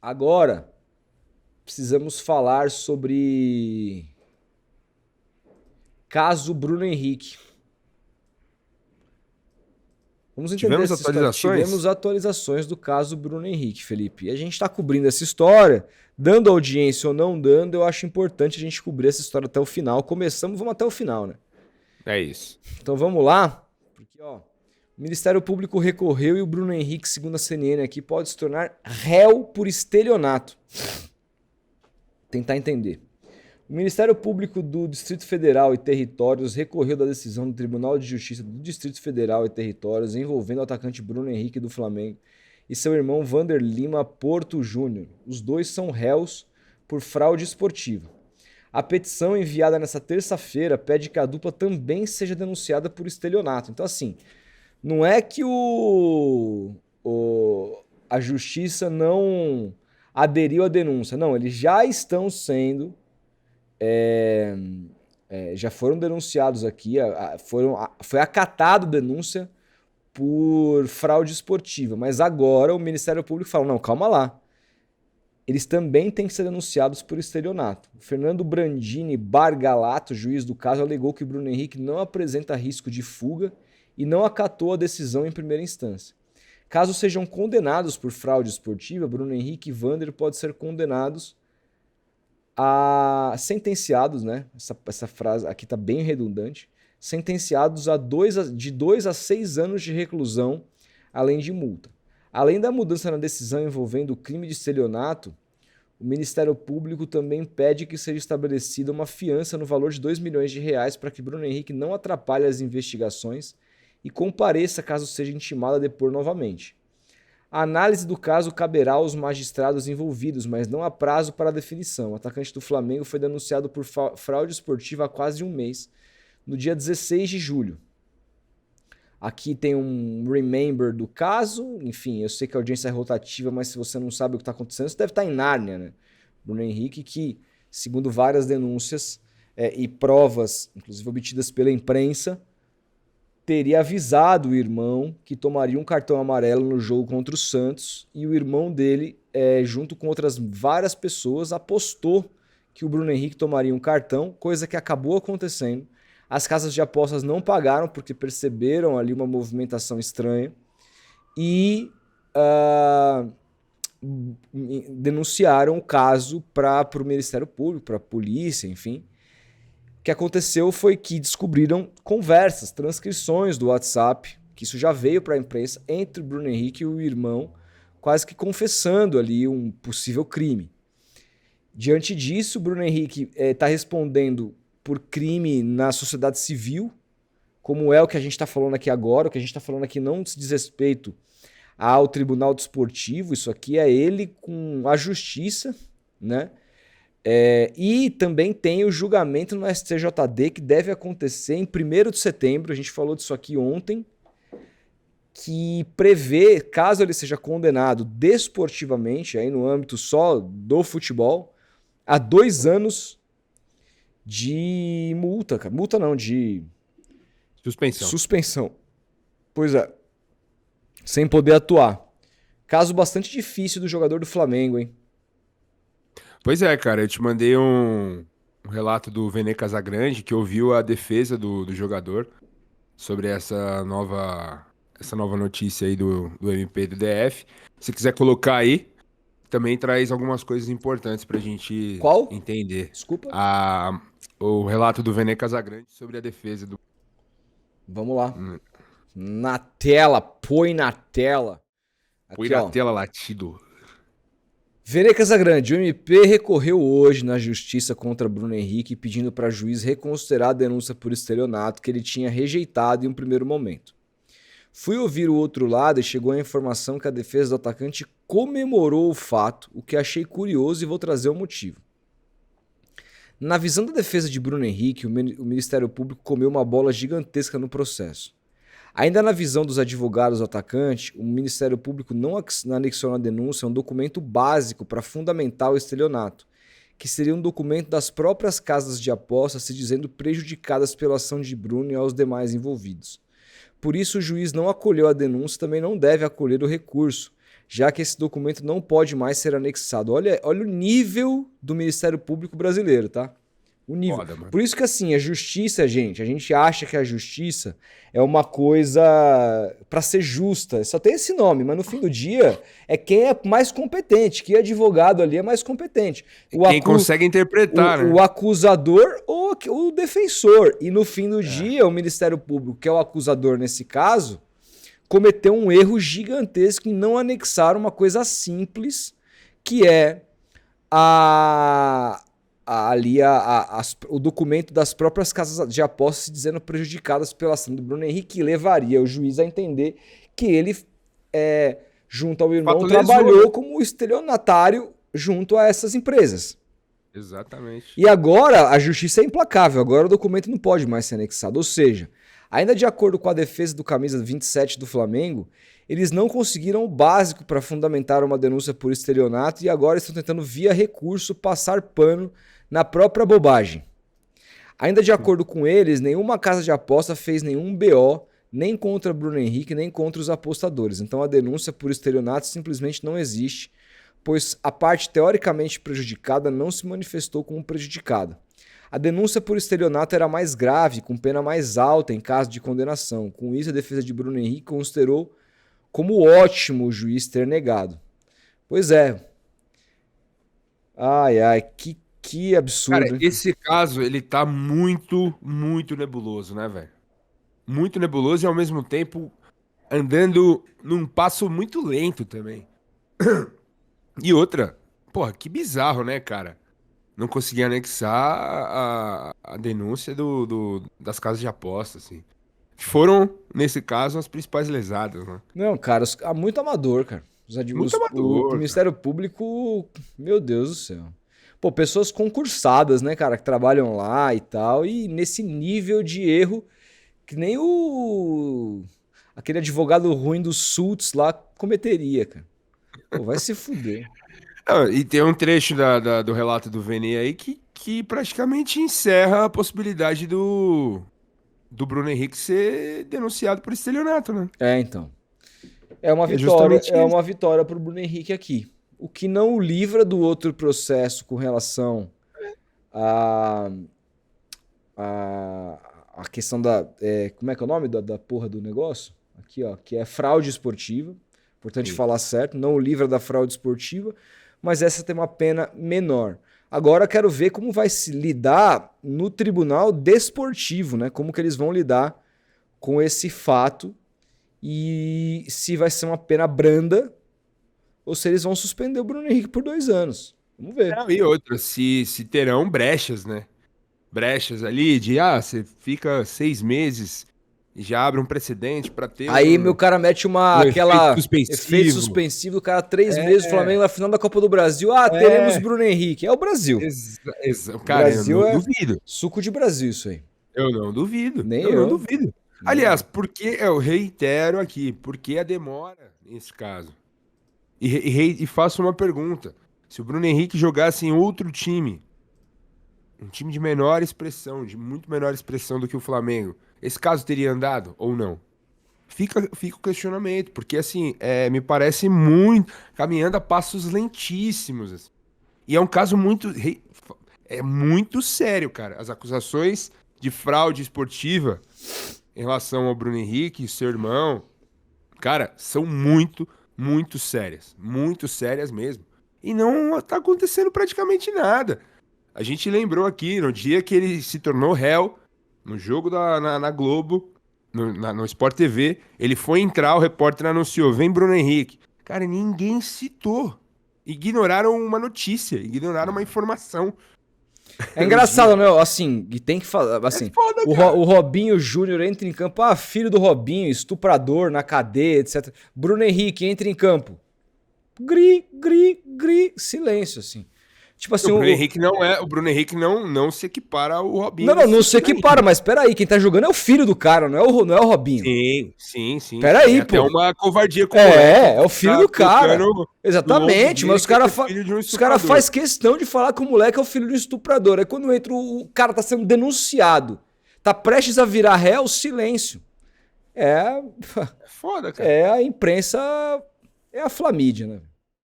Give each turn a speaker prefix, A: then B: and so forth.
A: Agora, precisamos falar sobre caso Bruno Henrique. Vamos entender
B: Tivemos
A: essa história.
B: atualizações?
A: Tivemos atualizações do caso Bruno Henrique, Felipe. E a gente está cobrindo essa história, dando audiência ou não dando, eu acho importante a gente cobrir essa história até o final. Começamos, vamos até o final, né?
B: É isso.
A: Então vamos lá, porque ó, o Ministério Público recorreu e o Bruno Henrique, segundo a CNN aqui, pode se tornar réu por estelionato. Tentar entender. O Ministério Público do Distrito Federal e Territórios recorreu da decisão do Tribunal de Justiça do Distrito Federal e Territórios envolvendo o atacante Bruno Henrique do Flamengo e seu irmão Vander Lima Porto Júnior. Os dois são réus por fraude esportiva. A petição enviada nesta terça-feira pede que a dupla também seja denunciada por estelionato. Então, assim, não é que a justiça não aderiu à denúncia. Não, eles já estão sendo já foram denunciados aqui, foi acatado denúncia por fraude esportiva, mas agora o Ministério Público fala, não, calma lá, eles também têm que ser denunciados por estelionato. Fernando Brandini Bargalato, juiz do caso, alegou que Bruno Henrique não apresenta risco de fuga e não acatou a decisão em primeira instância. Caso sejam condenados por fraude esportiva, Bruno Henrique e Vander podem ser condenados a sentenciados, né? Essa frase aqui está bem redundante. Sentenciados de 2 a 6 anos de reclusão, além de multa. Além da mudança na decisão envolvendo o crime de estelionato, o Ministério Público também pede que seja estabelecida uma fiança no valor de 2 milhões de reais para que Bruno Henrique não atrapalhe as investigações e compareça caso seja intimado a depor novamente. A análise do caso caberá aos magistrados envolvidos, mas não há prazo para a definição. O atacante do Flamengo foi denunciado por fraude esportiva há quase um mês, no dia 16 de julho. Aqui tem um remember do caso. Enfim, eu sei que a audiência é rotativa, mas se você não sabe o que está acontecendo, você deve estar em Nárnia, né? Bruno Henrique, que, segundo várias denúncias e provas, inclusive obtidas pela imprensa, teria avisado o irmão que tomaria um cartão amarelo no jogo contra o Santos e o irmão dele, junto com outras várias pessoas, apostou que o Bruno Henrique tomaria um cartão, coisa que acabou acontecendo. As casas de apostas não pagaram porque perceberam ali uma movimentação estranha e denunciaram o caso para o Ministério Público, para a polícia, enfim. O que aconteceu foi que descobriram conversas, transcrições do WhatsApp, que isso já veio para a imprensa, entre o Bruno Henrique e o irmão, quase que confessando ali um possível crime. Diante disso, o Bruno Henrique está respondendo por crime na sociedade civil, como é o que a gente está falando aqui agora. O que a gente está falando aqui não diz respeito ao Tribunal Desportivo, isso aqui é ele com a justiça, né? E também tem o julgamento no STJD que deve acontecer em 1º de setembro, a gente falou disso aqui ontem, que prevê, caso ele seja condenado desportivamente, aí no âmbito só do futebol, a 2 anos de multa, cara. Multa não, de
B: Suspensão.
A: suspensão. Pois é, sem poder atuar. Caso bastante difícil do jogador do Flamengo, hein?
B: Pois é, cara, eu te mandei um relato do Vene Casagrande, que ouviu a defesa do jogador sobre essa nova notícia aí do MP do DF. Se quiser colocar aí, também traz algumas coisas importantes pra gente
A: Qual?
B: entender.
A: Desculpa.
B: A, o relato do Vene Casagrande sobre a defesa do.
A: Vamos lá.
B: Hum,
A: Na tela, põe na tela.
B: Põe
A: Aqui,
B: na
A: ó.
B: tela, latido.
A: Vene Casagrande, o MP recorreu hoje na justiça contra Bruno Henrique pedindo para juiz reconsiderar a denúncia por estelionato que ele tinha rejeitado em um primeiro momento. Fui ouvir o outro lado e chegou a informação que a defesa do atacante comemorou o fato, o que achei curioso e vou trazer o motivo. Na visão da defesa de Bruno Henrique, o Ministério Público comeu uma bola gigantesca no processo. Ainda na visão dos advogados do atacante, o Ministério Público não anexou na denúncia um documento básico para fundamentar o estelionato, que seria um documento das próprias casas de apostas se dizendo prejudicadas pela ação de Bruno e aos demais envolvidos. Por isso, o juiz não acolheu a denúncia e também não deve acolher o recurso, já que esse documento não pode mais ser anexado. Olha o nível do Ministério Público brasileiro, tá? O nível.
B: Foda, mano.
A: Por isso que assim, a justiça, gente, a gente acha que a justiça é uma coisa pra ser justa. Só tem esse nome, mas no fim do dia é quem é mais competente, que advogado ali é mais competente.
B: Quem consegue interpretar, né?
A: O acusador ou o defensor. E no fim do dia, o Ministério Público, que é o acusador nesse caso, cometeu um erro gigantesco em não anexar uma coisa simples, que é o documento das próprias casas de apostas se dizendo prejudicadas pela ação do Bruno Henrique, que levaria o juiz a entender que ele, junto ao irmão, trabalhou como estelionatário junto a essas empresas.
B: Exatamente.
A: E agora a justiça é implacável, agora o documento não pode mais ser anexado. Ou seja, ainda de acordo com a defesa do camisa 27 do Flamengo, eles não conseguiram o básico para fundamentar uma denúncia por estelionato e agora estão tentando, via recurso, passar pano na própria bobagem. Ainda de acordo com eles, nenhuma casa de aposta fez nenhum BO, nem contra Bruno Henrique, nem contra os apostadores. Então a denúncia por estelionato simplesmente não existe, pois a parte teoricamente prejudicada não se manifestou como prejudicada. A denúncia por estelionato era mais grave, com pena mais alta em caso de condenação. Com isso, a defesa de Bruno Henrique considerou como ótimo o juiz ter negado. Pois é. Ai, que absurdo.
B: Cara, esse caso, ele tá muito, muito nebuloso, né, velho? Muito nebuloso e ao mesmo tempo andando num passo muito lento também. E outra, porra, que bizarro, né, cara? Não consegui anexar a denúncia das casas de aposta, assim. Foram, nesse caso, as principais lesadas, né?
A: Não, cara, muito amador, cara.
B: Muito amador,
A: o Ministério Público, meu Deus do céu. Pô, pessoas concursadas, né, cara, que trabalham lá e tal, e nesse nível de erro que nem aquele advogado ruim dos Sults lá cometeria, cara. Pô, vai se fuder.
B: Não, e tem um trecho do relato do Vene aí que praticamente encerra a possibilidade do Bruno Henrique ser denunciado por estelionato, né?
A: Então. É uma vitória pro Bruno Henrique aqui. O que não o livra do outro processo com relação a questão da... como é que é o nome da porra do negócio? Aqui, ó, que é fraude esportiva. Importante falar certo. Não o livra da fraude esportiva, mas essa tem uma pena menor. Agora quero ver como vai se lidar no tribunal desportivo, né? Como que eles vão lidar com esse fato e se vai ser uma pena branda ou se eles vão suspender o Bruno Henrique por 2 anos. Vamos ver.
B: Não, e outra, se terão brechas, né? Brechas ali de, você fica 6 meses e já abre um precedente pra ter
A: Aí meu cara mete efeito suspensivo do cara 3 meses, o Flamengo na final da Copa do Brasil. Teremos Bruno Henrique. É o Brasil.
B: Cara,
A: Brasil
B: eu não duvido.
A: Suco de Brasil isso aí.
B: Eu não duvido.
A: Nem
B: eu. Não duvido. Aliás, porque eu reitero aqui, por que a demora nesse caso? E faço uma pergunta. Se o Bruno Henrique jogasse em outro time, um time de menor expressão, de muito menor expressão do que o Flamengo, esse caso teria andado ou não? Fica o questionamento, porque assim, me parece muito caminhando a passos lentíssimos. Assim. E é um caso muito sério, cara. As acusações de fraude esportiva em relação ao Bruno Henrique, seu irmão, cara, são muito sérias. Muito sérias mesmo. E não tá acontecendo praticamente nada. A gente lembrou aqui, no dia que ele se tornou réu, no jogo na Globo, no Sport TV, ele foi entrar, o repórter anunciou, vem Bruno Henrique. Cara, ninguém citou. Ignoraram uma notícia, ignoraram uma informação.
A: É engraçado, né? Assim, e tem que falar. Assim,
B: foda,
A: o Robinho Júnior entra em campo. Filho do Robinho, estuprador na cadeia, etc. Bruno Henrique entra em campo. Gri, silêncio, assim. Tipo assim,
B: o Bruno Henrique não se equipara ao Robinho.
A: Não se equipara, mas peraí, quem tá jogando é o filho do cara, não é o Robinho.
B: Sim.
A: Peraí, pô.
B: É uma covardia com
A: é o filho do cara. Exatamente, mas os caras fazem questão de falar que o moleque é o filho do estuprador. Aí quando entra o cara tá sendo denunciado, tá prestes a virar réu, silêncio.
B: É foda, cara.
A: É a imprensa É a Flamídia, né?